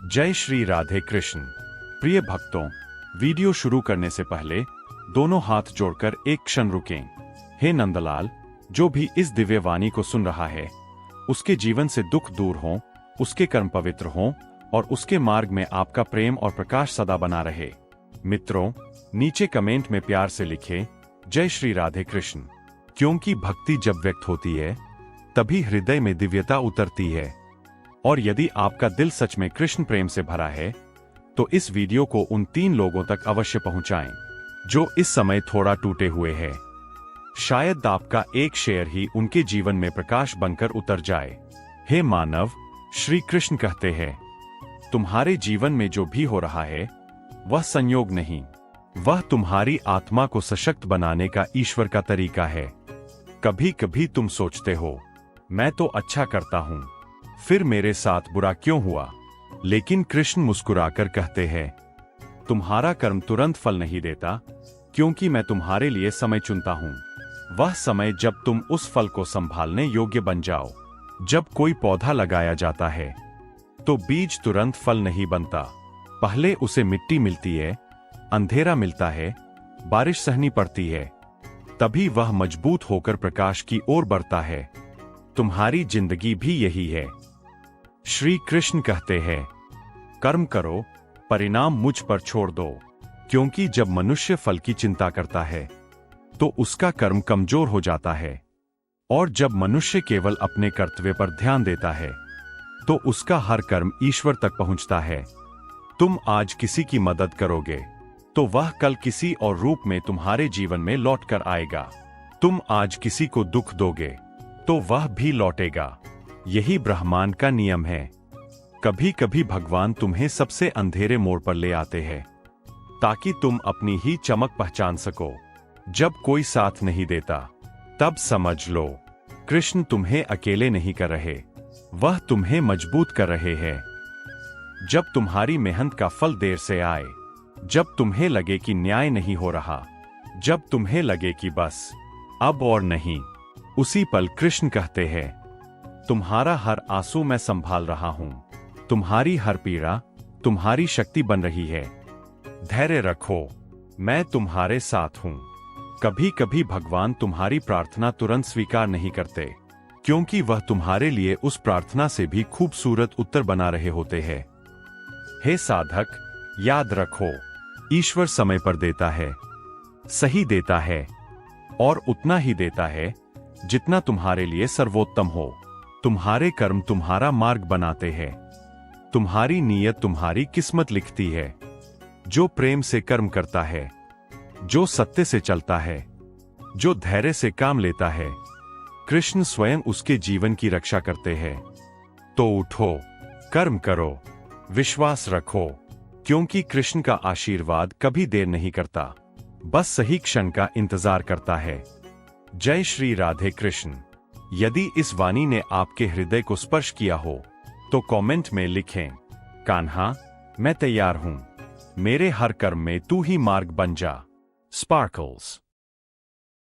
जय श्री राधे कृष्ण। प्रिय भक्तों, वीडियो शुरू करने से पहले दोनों हाथ जोड़कर एक क्षण रुकें। हे नंदलाल, जो भी इस दिव्य वाणी को सुन रहा है, उसके जीवन से दुख दूर हों, उसके कर्म पवित्र हों और उसके मार्ग में आपका प्रेम और प्रकाश सदा बना रहे। मित्रों, नीचे कमेंट में प्यार से लिखें जय श्री राधे कृष्ण, क्योंकि भक्ति जब व्यक्त होती है तभी हृदय में दिव्यता उतरती है। और यदि आपका दिल सच में कृष्ण प्रेम से भरा है तो इस वीडियो को उन 3 लोगों तक अवश्य पहुंचाएं जो इस समय थोड़ा टूटे हुए हैं। शायद आपका एक शेयर ही उनके जीवन में प्रकाश बनकर उतर जाए। हे मानव, श्री कृष्ण कहते हैं, तुम्हारे जीवन में जो भी हो रहा है वह संयोग नहीं, वह तुम्हारी आत्मा को सशक्त बनाने का ईश्वर का तरीका है। कभी कभी तुम सोचते हो, मैं तो अच्छा करता हूं, फिर मेरे साथ बुरा क्यों हुआ? लेकिन कृष्ण मुस्कुराकर कहते हैं, तुम्हारा कर्म तुरंत फल नहीं देता, क्योंकि मैं तुम्हारे लिए समय चुनता हूं। वह समय जब तुम उस फल को संभालने योग्य बन जाओ। जब कोई पौधा लगाया जाता है तो बीज तुरंत फल नहीं बनता। पहले उसे मिट्टी मिलती है, अंधेरा मिलता है, बारिश सहनी पड़ती है, तभी वह मजबूत होकर प्रकाश की ओर बढ़ता है। तुम्हारी जिंदगी भी यही है। श्री कृष्ण कहते हैं, कर्म करो, परिणाम मुझ पर छोड़ दो, क्योंकि जब मनुष्य फल की चिंता करता है तो उसका कर्म कमजोर हो जाता है, और जब मनुष्य केवल अपने कर्तव्य पर ध्यान देता है तो उसका हर कर्म ईश्वर तक पहुंचता है। तुम आज किसी की मदद करोगे तो वह कल किसी और रूप में तुम्हारे जीवन में लौट कर आएगा। तुम आज किसी को दुख दोगे तो वह भी लौटेगा। यही ब्रह्मांड का नियम है। कभी कभी भगवान तुम्हें सबसे अंधेरे मोड़ पर ले आते हैं ताकि तुम अपनी ही चमक पहचान सको। जब कोई साथ नहीं देता तब समझ लो कृष्ण तुम्हें अकेले नहीं कर रहे, वह तुम्हें मजबूत कर रहे हैं। जब तुम्हारी मेहनत का फल देर से आए, जब तुम्हें लगे कि न्याय नहीं हो रहा, जब तुम्हें लगे कि बस अब और नहीं, उसी पल कृष्ण कहते हैं, तुम्हारा हर आंसू मैं संभाल रहा हूं, तुम्हारी हर पीड़ा तुम्हारी शक्ति बन रही है। धैर्य रखो, मैं तुम्हारे साथ हूं। कभी कभी भगवान तुम्हारी प्रार्थना तुरंत स्वीकार नहीं करते, क्योंकि वह तुम्हारे लिए उस प्रार्थना से भी खूबसूरत उत्तर बना रहे होते हैं। हे साधक, याद रखो, ईश्वर समय पर देता है, सही देता है, और उतना ही देता है जितना तुम्हारे लिए सर्वोत्तम हो। तुम्हारे कर्म तुम्हारा मार्ग बनाते हैं, तुम्हारी नीयत तुम्हारी किस्मत लिखती है। जो प्रेम से कर्म करता है, जो सत्य से चलता है, जो धैर्य से काम लेता है, कृष्ण स्वयं उसके जीवन की रक्षा करते हैं। तो उठो, कर्म करो, विश्वास रखो, क्योंकि कृष्ण का आशीर्वाद कभी देर नहीं करता, बस सही क्षण का इंतजार करता है। जय श्री राधे कृष्ण। यदि इस वाणी ने आपके हृदय को स्पर्श किया हो तो कमेंट में लिखें, कान्हा, मैं तैयार हूं, मेरे हर कर्म में तू ही मार्ग बन जा। स्पार्कल्स।